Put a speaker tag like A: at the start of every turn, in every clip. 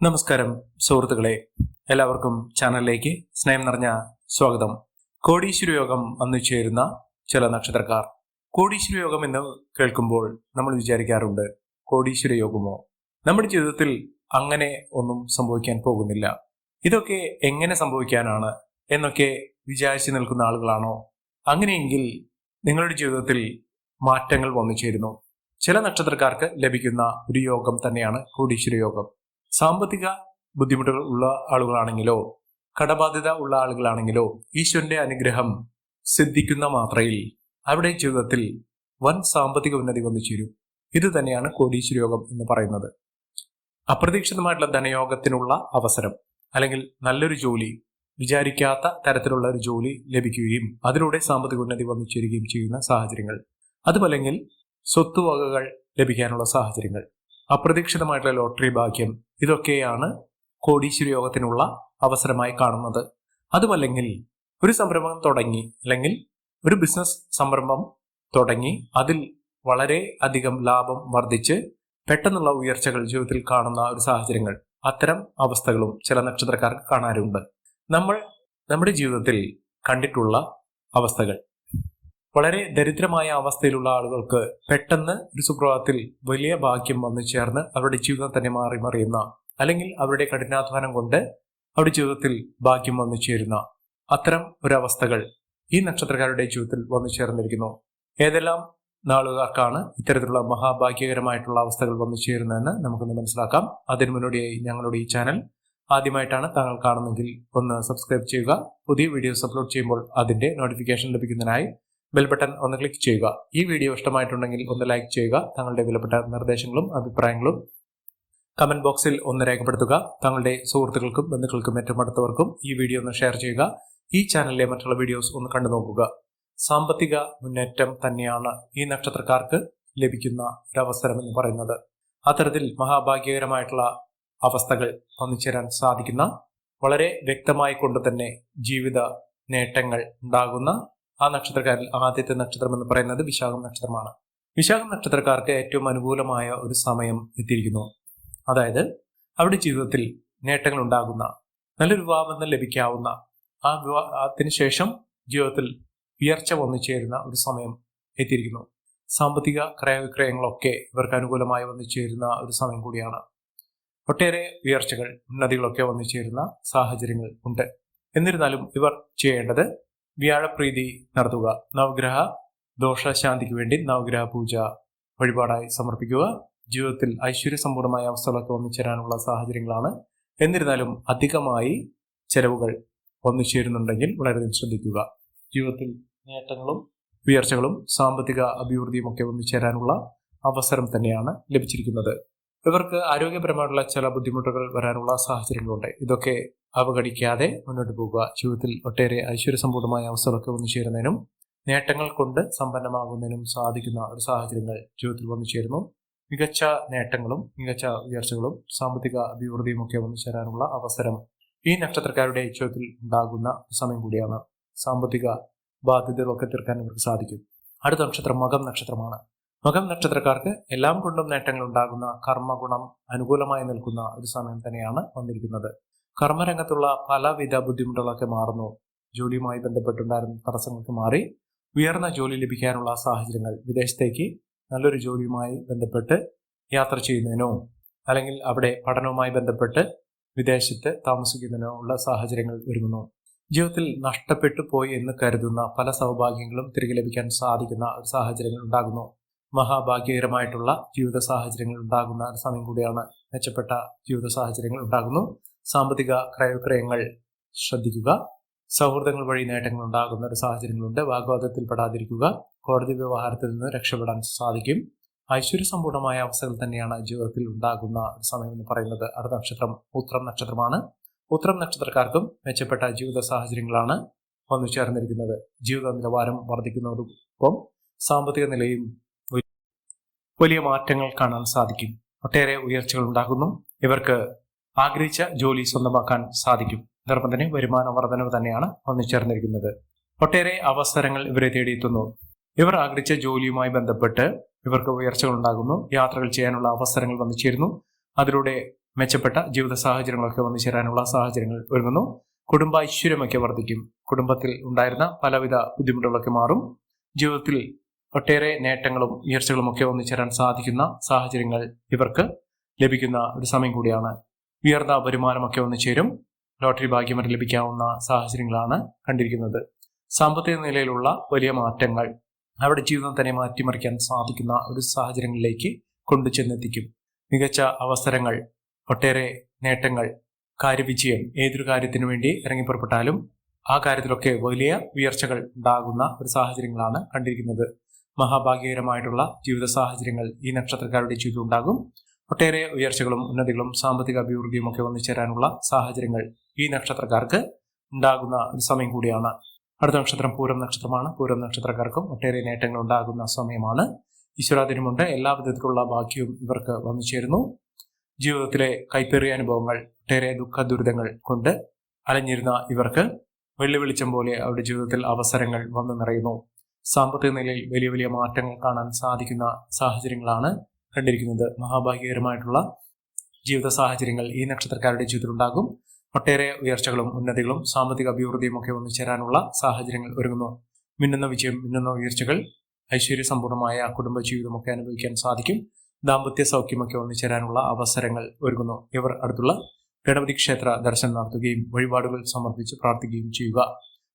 A: നമസ്കാരം സുഹൃത്തുക്കളെ, എല്ലാവർക്കും ചാനലിലേക്ക് സ്നേഹം നിറഞ്ഞ സ്വാഗതം. കോടീശ്വര യോഗം വന്നു ചേരുന്ന ചില നക്ഷത്രക്കാർ. കോടീശ്വര യോഗം എന്ന് കേൾക്കുമ്പോൾ നമ്മൾ വിചാരിക്കാറുണ്ട്, കോടീശ്വര യോഗമോ? നമ്മുടെ ജീവിതത്തിൽ അങ്ങനെ ഒന്നും സംഭവിക്കാൻ പോകുന്നില്ല. ഇതൊക്കെ എങ്ങനെ സംഭവിക്കാനാണ് എന്നൊക്കെ വിചാരിച്ചു നിൽക്കുന്ന ആളുകളാണോ? അങ്ങനെയെങ്കിൽ നിങ്ങളുടെ ജീവിതത്തിൽ മാറ്റങ്ങൾ വന്നു ചേരുന്നു. ചില നക്ഷത്രക്കാർക്ക് ലഭിക്കുന്ന ഒരു യോഗം തന്നെയാണ് കോടീശ്വര യോഗം. സാമ്പത്തിക ബുദ്ധിമുട്ടുകൾ ഉള്ള ആളുകളാണെങ്കിലോ കടബാധ്യത ഉള്ള ആളുകളാണെങ്കിലോ ഈശ്വരന്റെ അനുഗ്രഹം സിദ്ധിക്കുന്ന മാത്രയിൽ അവരുടെ ജീവിതത്തിൽ വൻ സാമ്പത്തിക ഉന്നതി വന്നു ചേരും. ഇത് തന്നെയാണ് കോടീശ്വര യോഗം എന്ന് പറയുന്നത്. അപ്രതീക്ഷിതമായിട്ടുള്ള ധനയോഗത്തിനുള്ള അവസരം, അല്ലെങ്കിൽ നല്ലൊരു ജോലി, വിചാരിക്കാത്ത തരത്തിലുള്ള ഒരു ജോലി ലഭിക്കുകയും അതിലൂടെ സാമ്പത്തിക ഉന്നതി വന്നു ചേരുകയും ചെയ്യുന്ന സാഹചര്യങ്ങൾ, അതുമല്ലെങ്കിൽ സ്വത്തുവകകൾ ലഭിക്കാനുള്ള സാഹചര്യങ്ങൾ, അപ്രതീക്ഷിതമായിട്ടുള്ള ലോട്ടറി ഭാഗ്യം, ഇതൊക്കെയാണ് കോടീശ്വര യോഗത്തിനുള്ള അവസരമായി കാണുന്നത്. അതുമല്ലെങ്കിൽ ഒരു സംരംഭം തുടങ്ങി, അല്ലെങ്കിൽ ഒരു ബിസിനസ് സംരംഭം തുടങ്ങി അതിൽ വളരെ അധികം ലാഭം വർദ്ധിച്ച് പെട്ടെന്നുള്ള ഉയർച്ചകൾ ജീവിതത്തിൽ കാണുന്ന ഒരു സാഹചര്യങ്ങൾ, അത്തരം അവസ്ഥകളും ചില നക്ഷത്രക്കാർക്ക് കാണാറുണ്ട്. നമ്മൾ നമ്മുടെ ജീവിതത്തിൽ കണ്ടിട്ടുള്ള അവസ്ഥകൾ, വളരെ ദരിദ്രമായ അവസ്ഥയിലുള്ള ആളുകൾക്ക് പെട്ടെന്ന് ഒരു സുപ്രഭാതത്തിൽ വലിയ ഭാഗ്യം വന്നു ചേർന്ന് അവരുടെ ജീവിതം തന്നെ മാറി മറിയുന്ന, അല്ലെങ്കിൽ അവരുടെ കഠിനാധ്വാനം കൊണ്ട് അവരുടെ ജീവിതത്തിൽ ഭാഗ്യം വന്നു ചേരുന്ന അത്തരം ഒരവസ്ഥകൾ ഈ നക്ഷത്രക്കാരുടെ ജീവിതത്തിൽ വന്നു ചേർന്നിരിക്കുന്നു. ഏതെല്ലാം നാളുകാർക്കാണ് ഇത്തരത്തിലുള്ള മഹാഭാഗ്യകരമായിട്ടുള്ള അവസ്ഥകൾ വന്നു ചേരുന്നതെന്ന് നമുക്കൊന്ന് മനസ്സിലാക്കാം. അതിനു മുന്നോടിയായി ഞങ്ങളുടെ ഈ ചാനൽ ആദ്യമായിട്ടാണ് താങ്കൾ കാണുന്നെങ്കിൽ ഒന്ന് സബ്സ്ക്രൈബ് ചെയ്യുക. പുതിയ വീഡിയോസ് അപ്ലോഡ് ചെയ്യുമ്പോൾ അതിന്റെ നോട്ടിഫിക്കേഷൻ ലഭിക്കുന്നതിനായി ബെൽ ബട്ടൺ ഒന്ന് ക്ലിക്ക് ചെയ്യുക. ഈ വീഡിയോ ഇഷ്ടമായിട്ടുണ്ടെങ്കിൽ ഒന്ന് ലൈക്ക് ചെയ്യുക. താങ്കളുടെ വിലപ്പെട്ട നിർദ്ദേശങ്ങളും അഭിപ്രായങ്ങളും കമന്റ് ബോക്സിൽ ഒന്ന് രേഖപ്പെടുത്തുക. താങ്കളുടെ സുഹൃത്തുക്കൾക്കും ബന്ധുക്കൾക്കും ഏറ്റവും അടുത്തവർക്കും ഈ വീഡിയോ ഒന്ന് ഷെയർ ചെയ്യുക. ഈ ചാനലിലെ മറ്റുള്ള വീഡിയോസ് ഒന്ന് കണ്ടു നോക്കുക. സാമ്പത്തിക മുന്നേറ്റം തന്നെയാണ് ഈ നക്ഷത്രക്കാർക്ക് ലഭിക്കുന്ന ഒരവസരം എന്ന് പറയുന്നത്. അത്തരത്തിൽ മഹാഭാഗ്യകരമായിട്ടുള്ള അവസ്ഥകൾ വന്നുചേരാൻ സാധിക്കുന്ന, വളരെ വ്യക്തമായി കൊണ്ട് തന്നെ ജീവിത നേട്ടങ്ങൾ ഉണ്ടാകുന്ന ആ നക്ഷത്രക്കാരിൽ ആദ്യത്തെ നക്ഷത്രം എന്ന് പറയുന്നത് വിശാഖം നക്ഷത്രമാണ്. വിശാഖം നക്ഷത്രക്കാർക്ക് ഏറ്റവും അനുകൂലമായ ഒരു സമയം എത്തിയിരിക്കുന്നു. അതായത് അവരുടെ ജീവിതത്തിൽ നേട്ടങ്ങൾ ഉണ്ടാകുന്ന, നല്ലൊരു വിവാഹബന്ധം ലഭിക്കാവുന്ന, ആ വിവാഹത്തിന് ശേഷം ജീവിതത്തിൽ ഉയർച്ച വന്നു ചേരുന്ന ഒരു സമയം എത്തിയിരിക്കുന്നു. സാമ്പത്തിക ക്രയവിക്രയങ്ങളൊക്കെ ഇവർക്ക് അനുകൂലമായി വന്നു ചേരുന്ന ഒരു സമയം കൂടിയാണ്. ഒട്ടേറെ ഉയർച്ചകൾ, ഉന്നതികളൊക്കെ വന്നു ചേരുന്ന സാഹചര്യങ്ങൾ ഉണ്ട്. എന്നിരുന്നാലും ഇവർ ചെയ്യേണ്ടത് വ്യാഴപ്രീതി നടത്തുക. നവഗ്രഹ ദോഷശാന്തിക്ക് വേണ്ടി നവഗ്രഹ പൂജ വഴിപാടായി സമർപ്പിക്കുക. ജീവിതത്തിൽ ഐശ്വര്യസമ്പൂർണമായ അവസ്ഥകളൊക്കെ വന്നുചേരാനുള്ള സാഹചര്യങ്ങളാണ്. എന്നിരുന്നാലും അധികമായി ചെലവുകൾ വന്നു ചേരുന്നുണ്ടെങ്കിൽ വളരെയധികം ശ്രദ്ധിക്കുക. ജീവിതത്തിൽ നേട്ടങ്ങളും ഉയർച്ചകളും സാമ്പത്തിക അഭിവൃദ്ധിയും ഒക്കെ വന്നു ചേരാനുള്ള അവസരം തന്നെയാണ് ലഭിച്ചിരിക്കുന്നത്. ഇവർക്ക് ആരോഗ്യപരമായിട്ടുള്ള ചില ബുദ്ധിമുട്ടുകൾ വരാനുള്ള സാഹചര്യങ്ങളുണ്ട്. ഇതൊക്കെ അവഗണിക്കാതെ മുന്നോട്ട് പോകുക. ജീവിതത്തിൽ ഒട്ടേറെ ഐശ്വര്യസമ്പൂർണമായ അവസ്ഥകളൊക്കെ വന്നു ചേരുന്നതിനും നേട്ടങ്ങൾ കൊണ്ട് സമ്പന്നമാകുന്നതിനും സാധിക്കുന്ന ഒരു സാഹചര്യങ്ങൾ ജീവിതത്തിൽ വന്നു ചേരുന്നു. മികച്ച നേട്ടങ്ങളും മികച്ച ഉയർച്ചകളും സാമ്പത്തിക അഭിവൃദ്ധിയും ഒക്കെ വന്നു ചേരാനുള്ള അവസരം ഈ നക്ഷത്രക്കാരുടെ ജീവിതത്തിൽ ഉണ്ടാകുന്ന സമയം കൂടിയാണ്. സാമ്പത്തിക ബാധ്യതകളൊക്കെ തീർക്കാൻ ഇവർക്ക് സാധിക്കും. അടുത്ത നക്ഷത്രം മകം നക്ഷത്രമാണ്. മകം നക്ഷത്രക്കാർക്ക് എല്ലാം കൊണ്ടും നേട്ടങ്ങൾ ഉണ്ടാകുന്ന, കർമ്മഗുണം അനുകൂലമായി നിൽക്കുന്ന ഒരു സമയം തന്നെയാണ് വന്നിരിക്കുന്നത്. കർമ്മരംഗത്തുള്ള പലവിധ ബുദ്ധിമുട്ടുകളൊക്കെ മാറുന്നു. ജോലിയുമായി ബന്ധപ്പെട്ടുണ്ടായിരുന്ന തടസ്സങ്ങൾക്ക് മാറി ഉയർന്ന ജോലി ലഭിക്കാനുള്ള സാഹചര്യങ്ങൾ, വിദേശത്തേക്ക് നല്ലൊരു ജോലിയുമായി ബന്ധപ്പെട്ട് യാത്ര ചെയ്യുന്നതിനോ, അല്ലെങ്കിൽ അവിടെ പഠനവുമായി ബന്ധപ്പെട്ട് വിദേശത്ത് താമസിക്കുന്നതിനോ ഉള്ള സാഹചര്യങ്ങൾ ഒരുങ്ങുന്നു. ജീവിതത്തിൽ നഷ്ടപ്പെട്ടു പോയി എന്ന് കരുതുന്ന പല സൗഭാഗ്യങ്ങളും തിരികെ ലഭിക്കാൻ സാധിക്കുന്ന ഒരു സാഹചര്യങ്ങൾ ഉണ്ടാകുന്നു. മഹാഭാഗ്യകരമായിട്ടുള്ള ജീവിത സാഹചര്യങ്ങൾ ഉണ്ടാകുന്ന ഒരു സമയം കൂടിയാണ്. മെച്ചപ്പെട്ട ജീവിത സാഹചര്യങ്ങൾ ഉണ്ടാകുന്നു. സാമ്പത്തിക ക്രയവിക്രയങ്ങൾ ശ്രദ്ധിക്കുക. സൗഹൃദങ്ങൾ വഴി നേട്ടങ്ങൾ ഉണ്ടാകുന്ന ഒരു സാഹചര്യങ്ങളുണ്ട്. വാഗ്വാദത്തിൽ പെടാതിരിക്കുക. കോടതി വ്യവഹാരത്തിൽ നിന്ന് രക്ഷപ്പെടാൻ സാധിക്കും. ഐശ്വര്യസമ്പൂർണമായ അവസ്ഥകൾ തന്നെയാണ് ജീവിതത്തിൽ ഉണ്ടാകുന്ന ഒരു സമയം എന്ന് പറയുന്നത്. അടുത്ത നക്ഷത്രം ഉത്രം നക്ഷത്രമാണ്. ഉത്രം നക്ഷത്രക്കാർക്കും മെച്ചപ്പെട്ട ജീവിത സാഹചര്യങ്ങളാണ് വന്നു ചേർന്നിരിക്കുന്നത്. ജീവിത നിലവാരം വർദ്ധിക്കുന്നതോടൊപ്പം സാമ്പത്തിക നിലയും വലിയ മാറ്റങ്ങൾ കാണാൻ സാധിക്കും. ഒട്ടേറെ ഉയർച്ചകൾ ഉണ്ടാകുന്നു. ഇവർക്ക് ആഗ്രഹിച്ച ജോലി സ്വന്തമാക്കാൻ സാധിക്കും. ഇതോടൊപ്പം തന്നെ വരുമാന വർധനവ് തന്നെയാണ് വന്നു ചേർന്നിരിക്കുന്നത്. ഒട്ടേറെ അവസരങ്ങൾ ഇവരെ തേടിയെത്തുന്നു. ഇവർ ആഗ്രഹിച്ച ജോലിയുമായി ബന്ധപ്പെട്ട് ഇവർക്ക് ഉയർച്ചകൾ ഉണ്ടാകുന്നു. യാത്രകൾ ചെയ്യാനുള്ള അവസരങ്ങൾ വന്നു ചേരുന്നു. അതിലൂടെ മെച്ചപ്പെട്ട ജീവിത സാഹചര്യങ്ങളൊക്കെ വന്നു ചേരാനുള്ള സാഹചര്യങ്ങൾ ഒരുങ്ങുന്നു. കുടുംബ ഐശ്വര്യമൊക്കെ വർദ്ധിക്കും. കുടുംബത്തിൽ ഉണ്ടായിരുന്ന പലവിധ ബുദ്ധിമുട്ടുകളൊക്കെ മാറും. ജീവിതത്തിൽ ഒട്ടേറെ നേട്ടങ്ങളും ഉയർച്ചകളും ഒക്കെ വന്നു ചേരാൻ സാധിക്കുന്ന സാഹചര്യങ്ങൾ ഇവർക്ക് ലഭിക്കുന്ന ഒരു സമയം കൂടിയാണ്. ഉയർന്ന വരുമാനമൊക്കെ വന്നു ചേരും. ലോട്ടറി ഭാഗ്യം വരെ ലഭിക്കാവുന്ന സാഹചര്യങ്ങളാണ് കണ്ടിരിക്കുന്നത്. സാമ്പത്തിക നിലയിലുള്ള വലിയ മാറ്റങ്ങൾ അവരുടെ ജീവിതം തന്നെ മാറ്റിമറിക്കാൻ സാധിക്കുന്ന ഒരു സാഹചര്യങ്ങളിലേക്ക് കൊണ്ടുചെന്നെത്തിക്കും. മികച്ച അവസരങ്ങൾ, ഒട്ടേറെ നേട്ടങ്ങൾ, കാര്യവിജയം, ഏതൊരു കാര്യത്തിനു വേണ്ടി ഇറങ്ങിപ്പുറപ്പെട്ടാലും ആ കാര്യത്തിലൊക്കെ വലിയ ഉയർച്ചകൾ ഉണ്ടാകുന്ന ഒരു സാഹചര്യങ്ങളാണ് കണ്ടിരിക്കുന്നത്. മഹാഭാഗ്യകരമായിട്ടുള്ള ജീവിത സാഹചര്യങ്ങൾ ഈ നക്ഷത്രക്കാരുടെ ജീവിതം ഉണ്ടാകും. ഒട്ടേറെ ഉയർച്ചകളും ഉന്നതികളും സാമ്പത്തിക അഭിവൃദ്ധിയും ഒക്കെ വന്നു ചേരാനുള്ള സാഹചര്യങ്ങൾ ഈ നക്ഷത്രക്കാർക്ക് ഉണ്ടാകുന്ന ഒരു സമയം കൂടിയാണ്. അടുത്ത നക്ഷത്രം പൂരം നക്ഷത്രമാണ്. പൂരം നക്ഷത്രക്കാർക്കും ഒട്ടേറെ നേട്ടങ്ങൾ ഉണ്ടാകുന്ന സമയമാണ്. ഈശ്വരാധീനമുണ്ട്. എല്ലാ വിധത്തിലുള്ള ഭാഗ്യവും ഇവർക്ക് വന്നു ചേരുന്നു. ജീവിതത്തിലെ കൈപ്പേറിയ അനുഭവങ്ങൾ, ഒട്ടേറെ ദുഃഖ ദുരിതങ്ങൾ കൊണ്ട് അലഞ്ഞിരുന്ന ഇവർക്ക് വെള്ളി വെളിച്ചം പോലെ അവരുടെ ജീവിതത്തിൽ അവസരങ്ങൾ വന്നു നിറയുന്നു. സാമ്പത്തിക നിലയിൽ വലിയ വലിയ മാറ്റങ്ങൾ കാണാൻ സാധിക്കുന്ന സാഹചര്യങ്ങളാണ് കണ്ടിരിക്കുന്നത്. മഹാഭാഗ്യകരമായിട്ടുള്ള ജീവിത സാഹചര്യങ്ങൾ ഈ നക്ഷത്രക്കാരുടെ ജീവിതത്തിൽ ഉണ്ടാകും. ഒട്ടേറെ ഉയർച്ചകളും ഉന്നതികളും സാമ്പത്തിക അഭിവൃദ്ധിയും ഒക്കെ വന്നു ചേരാനുള്ള സാഹചര്യങ്ങൾ ഒരുങ്ങുന്നു. മിന്നുന്ന വിജയം, മിന്നുന്ന ഉയർച്ചകൾ, ഐശ്വര്യസമ്പൂർണമായ കുടുംബജീവിതമൊക്കെ അനുഭവിക്കാൻ സാധിക്കും. ദാമ്പത്യ സൗഖ്യമൊക്കെ വന്നു ചേരാനുള്ള അവസരങ്ങൾ ഒരുങ്ങുന്നു. ഇവർ അടുത്തുള്ള ഗണപതി ക്ഷേത്ര ദർശനം നടത്തുകയും വഴിപാടുകൾ സമർപ്പിച്ച് പ്രാർത്ഥിക്കുകയും ചെയ്യുക.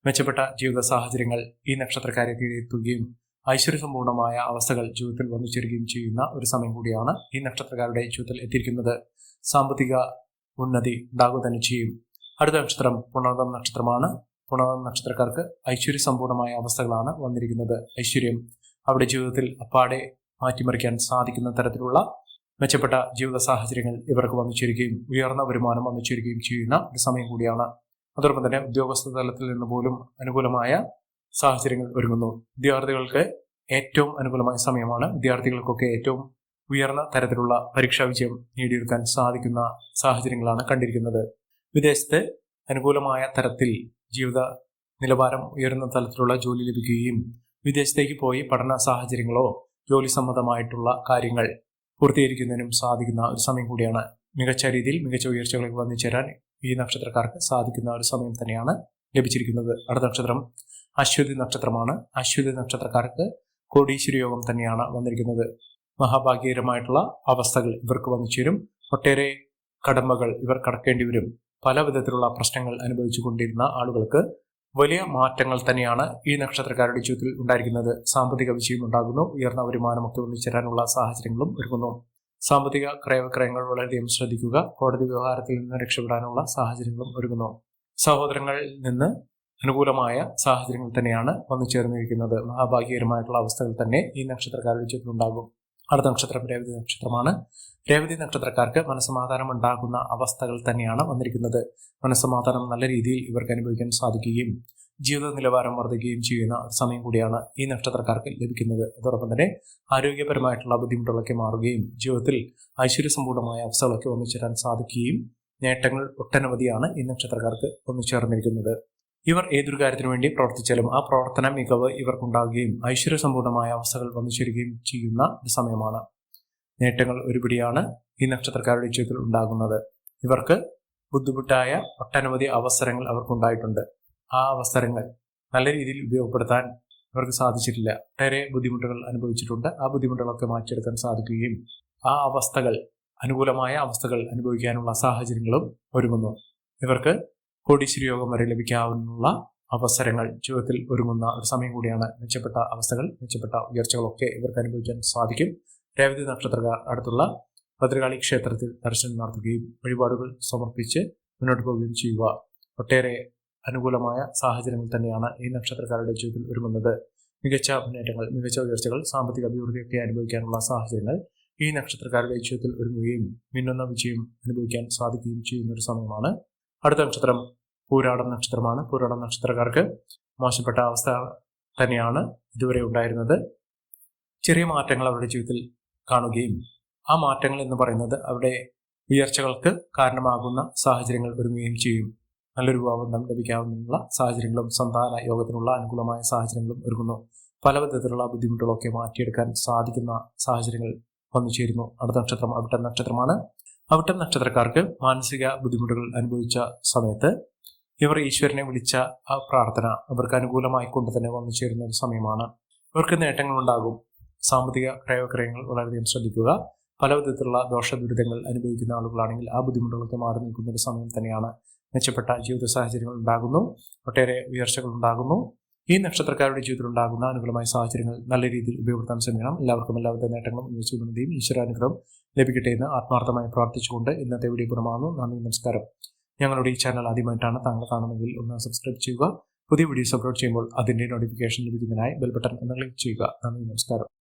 A: മെച്ചപ്പെട്ട ജീവിത സാഹചര്യങ്ങൾ ഈ നക്ഷത്രക്കാരെ തേടിയെത്തുകയും ഐശ്വര്യസമ്പൂർണമായ അവസ്ഥകൾ ജീവിതത്തിൽ വന്നു ചേരുകയും ചെയ്യുന്ന ഒരു സമയം കൂടിയാണ് ഈ നക്ഷത്രക്കാരുടെ ജീവിതത്തിൽ എത്തിയിരിക്കുന്നത്. സാമ്പത്തിക ഉന്നതി ഉണ്ടാകുക തന്നെ ചെയ്യും. അടുത്ത നക്ഷത്രം പുണർദം നക്ഷത്രമാണ്. പുണർദം നക്ഷത്രക്കാർക്ക് ഐശ്വര്യസമ്പൂർണമായ അവസ്ഥകളാണ് വന്നിരിക്കുന്നത്. ഐശ്വര്യം അവരുടെ ജീവിതത്തിൽ അപ്പാടെ മാറ്റിമറിക്കാൻ സാധിക്കുന്ന തരത്തിലുള്ള മെച്ചപ്പെട്ട ജീവിത സാഹചര്യങ്ങൾ ഇവർക്ക് വന്നു ചേരുകയും ഉയർന്ന വരുമാനം വന്നു ചേരുകയും ചെയ്യുന്ന ഒരു സമയം കൂടിയാണ്. അതോടൊപ്പം തന്നെ ഉദ്യോഗസ്ഥ തലത്തിൽ നിന്ന് പോലും അനുകൂലമായ സാഹചര്യങ്ങൾ ഒരുങ്ങുന്നു. വിദ്യാർത്ഥികൾക്ക് ഏറ്റവും അനുകൂലമായ സമയമാണ്. വിദ്യാർത്ഥികൾക്കൊക്കെ ഏറ്റവും ഉയർന്ന തരത്തിലുള്ള പരീക്ഷാ വിജയം നേടിയെടുക്കാൻ സാധിക്കുന്ന സാഹചര്യങ്ങളാണ് കണ്ടിരിക്കുന്നത്. വിദേശത്ത് അനുകൂലമായ തരത്തിൽ ജീവിത നിലവാരം ഉയർന്ന തലത്തിലുള്ള ജോലി ലഭിക്കുകയും വിദേശത്തേക്ക് പോയി പഠന സാഹചര്യങ്ങളോ ജോലി സംബന്ധമായിട്ടുള്ള കാര്യങ്ങൾ പൂർത്തീകരിക്കുന്നതിനും സാധിക്കുന്ന ഒരു സമയം കൂടിയാണ്. മികച്ച രീതിയിൽ മികച്ച ഉയർച്ചകളിലേക്ക് വന്നു ചേരാൻ ഈ നക്ഷത്രക്കാർക്ക് സാധിക്കുന്ന ഒരു സമയം തന്നെയാണ് ലഭിച്ചിരിക്കുന്നത്. അടുത്ത നക്ഷത്രം അശ്വതി നക്ഷത്രമാണ്. അശ്വതി നക്ഷത്രക്കാർക്ക് കോടീശ്വര യോഗം തന്നെയാണ് വന്നിരിക്കുന്നത്. മഹാഭാഗ്യകരമായിട്ടുള്ള അവസ്ഥകൾ ഇവർക്ക് വന്നു ചേരും. ഒട്ടേറെ കടമകൾ ഇവർ കടക്കേണ്ടി വരും. പല വിധത്തിലുള്ള പ്രശ്നങ്ങൾ അനുഭവിച്ചു കൊണ്ടിരുന്ന ആളുകൾക്ക് വലിയ മാറ്റങ്ങൾ തന്നെയാണ് ഈ നക്ഷത്രക്കാരുടെ ജീവിതത്തിൽ ഉണ്ടായിരിക്കുന്നത്. സാമ്പത്തിക വിജയം ഉണ്ടാകുന്നു. ഉയർന്ന വരുമാനമൊക്കെ വന്നു ചേരാനുള്ള സാഹചര്യങ്ങളും ഒരുങ്ങുന്നു. സാമ്പത്തിക ക്രയവിക്രയങ്ങൾ വളരെയധികം ശ്രദ്ധിക്കുക. കോടതി വ്യവഹാരത്തിൽ നിന്ന് രക്ഷപ്പെടാനുള്ള സാഹചര്യങ്ങളും ഒരുങ്ങുന്നു. സഹോദരങ്ങളിൽ നിന്ന് അനുകൂലമായ സാഹചര്യങ്ങൾ തന്നെയാണ് വന്നു ചേർന്നിരിക്കുന്നത്. മഹാഭാഗ്യകരമായിട്ടുള്ള അവസ്ഥകൾ തന്നെ ഈ നക്ഷത്രക്കാരുടെ ജീവിതത്തിൽ ഉണ്ടാകും. അടുത്ത നക്ഷത്രം രേവതി നക്ഷത്രമാണ്. രേവതി നക്ഷത്രക്കാർക്ക് മനസ്സമാധാനം ഉണ്ടാകുന്ന അവസ്ഥകൾ തന്നെയാണ് വന്നിരിക്കുന്നത്. മനസ്സമാധാനം നല്ല രീതിയിൽ ഇവർക്ക് അനുഭവിക്കാൻ സാധിക്കുകയും ജീവിത നിലവാരം വർദ്ധിക്കുകയും ചെയ്യുന്ന ഒരു സമയം കൂടിയാണ് ഈ നക്ഷത്രക്കാർക്ക് ലഭിക്കുന്നത്. അതോടൊപ്പം തന്നെ ആരോഗ്യപരമായിട്ടുള്ള ബുദ്ധിമുട്ടുകളൊക്കെ മാറുകയും ജീവിതത്തിൽ ഐശ്വര്യസമ്പൂർണമായ അവസ്ഥകളൊക്കെ വന്നു ചേരാൻ സാധിക്കുകയും നേട്ടങ്ങൾ ഒട്ടനവധിയാണ് ഈ നക്ഷത്രക്കാർക്ക് വന്നു ചേർന്നിരിക്കുന്നത്. ഇവർ ഏതൊരു കാര്യത്തിനു വേണ്ടി പ്രവർത്തിച്ചാലും ആ പ്രവർത്തന മികവ് ഇവർക്കുണ്ടാകുകയും ഐശ്വര്യസമ്പൂർണമായ അവസ്ഥകൾ വന്നു ചേരുകയും ചെയ്യുന്ന ഒരു സമയമാണ്. നേട്ടങ്ങൾ ഒരുപിടിയാണ് ഈ നക്ഷത്രക്കാരുടെ ജീവിതത്തിൽ ഉണ്ടാകുന്നത്. ഇവർക്ക് ബുദ്ധിമുട്ടായ ഒട്ടനവധി അവസരങ്ങൾ അവർക്കുണ്ടായിട്ടുണ്ട്. ആ അവസരങ്ങൾ നല്ല രീതിയിൽ ഉപയോഗപ്പെടുത്താൻ ഇവർക്ക് സാധിച്ചിട്ടില്ല. ഒട്ടേറെ ബുദ്ധിമുട്ടുകൾ അനുഭവിച്ചിട്ടുണ്ട്. ആ ബുദ്ധിമുട്ടുകളൊക്കെ മാറ്റിയെടുക്കാൻ സാധിക്കുകയും ആ അവസ്ഥകൾ, അനുകൂലമായ അവസ്ഥകൾ അനുഭവിക്കാനുള്ള സാഹചര്യങ്ങളും ഒരുങ്ങുന്നു. ഇവർക്ക് കോടീശ്വര യോഗം വരെ ലഭിക്കാവുന്ന അവസരങ്ങൾ ജീവിതത്തിൽ ഒരുങ്ങുന്ന ഒരു സമയം കൂടിയാണ്. മെച്ചപ്പെട്ട അവസ്ഥകൾ, മെച്ചപ്പെട്ട ഉയർച്ചകളൊക്കെ ഇവർക്ക് അനുഭവിക്കാൻ സാധിക്കും. രേവതി നക്ഷത്രക്കാർ അടുത്തുള്ള ഭദ്രകാളി ക്ഷേത്രത്തിൽ ദർശനം നടത്തുകയും വഴിപാടുകൾ സമർപ്പിച്ച് മുന്നോട്ട് പോവുകയും ചെയ്യുക. ഒട്ടേറെ അനുകൂലമായ സാഹചര്യങ്ങൾ തന്നെയാണ് ഈ നക്ഷത്രക്കാരുടെ ജീവിതത്തിൽ ഒരുങ്ങുന്നത്. മികച്ച മുന്നേറ്റങ്ങൾ, മികച്ച ഉയർച്ചകൾ, സാമ്പത്തിക അഭിവൃദ്ധിയൊക്കെ അനുഭവിക്കാനുള്ള സാഹചര്യങ്ങൾ ഈ നക്ഷത്രക്കാരുടെ ജീവിതത്തിൽ ഒരുങ്ങുകയും മിന്നുന്ന വിജയം അനുഭവിക്കാൻ സാധിക്കുകയും ചെയ്യുന്ന ഒരു സമയമാണ്. അടുത്ത നക്ഷത്രം പൂരാടം നക്ഷത്രമാണ്. പൂരാടം നക്ഷത്രക്കാർക്ക് മോശപ്പെട്ട അവസ്ഥ തന്നെയാണ് ഇതുവരെ ഉണ്ടായിരുന്നത്. ചെറിയ മാറ്റങ്ങൾ അവരുടെ ജീവിതത്തിൽ കാണുകയും ആ മാറ്റങ്ങൾ എന്ന് പറയുന്നത് അവരുടെ ഉയർച്ചകൾക്ക് കാരണമാകുന്ന സാഹചര്യങ്ങൾ ഒരുങ്ങുകയും ചെയ്യും. നല്ലൊരു വിവാഹബന്ധം ലഭിക്കാവുന്ന സാഹചര്യങ്ങളും സന്താന യോഗത്തിനുള്ള അനുകൂലമായ സാഹചര്യങ്ങളും ഒരുങ്ങുന്നു. പല വിധത്തിലുള്ള ബുദ്ധിമുട്ടുകളൊക്കെ മാറ്റിയെടുക്കാൻ സാധിക്കുന്ന സാഹചര്യങ്ങൾ വന്നു ചേരുന്നു. അടുത്ത നക്ഷത്രം അവിട്ടം നക്ഷത്രമാണ്. അവിട്ടം നക്ഷത്രക്കാർക്ക് മാനസിക ബുദ്ധിമുട്ടുകൾ അനുഭവിച്ച സമയത്ത് ഇവർ ഈശ്വരനെ വിളിച്ച ആ പ്രാർത്ഥന അവർക്ക് അനുകൂലമായി കൊണ്ട് തന്നെ വന്നു ചേരുന്ന ഒരു സമയമാണ്. ഇവർക്ക് നേട്ടങ്ങളുണ്ടാകും. സാമ്പത്തിക ക്രയവിക്രയങ്ങൾ വളരെയധികം ശ്രദ്ധിക്കുക. പല വിധത്തിലുള്ള ദോഷദുരിതങ്ങൾ അനുഭവിക്കുന്ന ആളുകളാണെങ്കിൽ ആ ബുദ്ധിമുട്ടുകൾക്ക് മാറി നിൽക്കുന്ന ഒരു സമയം തന്നെയാണ്. മെച്ചപ്പെട്ട ജീവിത സാഹചര്യങ്ങൾ ഉണ്ടാകുന്നു, ഒട്ടേറെ ഉയർച്ചകൾ ഉണ്ടാകുന്നു. ഈ നക്ഷത്രക്കാരുടെ ജീവിതത്തിൽ ഉണ്ടാകുന്ന അനുകൂലമായ സാഹചര്യങ്ങൾ നല്ല രീതിയിൽ ഉപയോഗപ്പെടുത്താൻ ശ്രമിക്കണം. എല്ലാവർക്കും എല്ലാവിധ നേട്ടങ്ങളും ഉന്നതിയും ഈശ്വരാനുഗ്രഹം ലഭിക്കട്ടെ എന്ന് ആത്മാർത്ഥമായി പ്രാർത്ഥിച്ചുകൊണ്ട് ഇന്നത്തെ വീഡിയോ പൂർണ്ണമാകുന്നു. നന്ദി, നമസ്കാരം. ഞങ്ങളുടെ ഈ ചാനൽ ആദ്യമായിട്ടാണ് താങ്കൾ കാണുന്നതെങ്കിൽ ഒന്ന് സബ്സ്ക്രൈബ് ചെയ്യുക. പുതിയ വീഡിയോസ് അപ്ലോഡ് ചെയ്യുമ്പോൾ അതിന്റെ നോട്ടിഫിക്കേഷൻ ലഭിക്കുന്നതിനായി ബെൽ ബട്ടൺ ഒന്ന് ക്ലിക്ക് ചെയ്യുക. നന്ദി, നമസ്കാരം.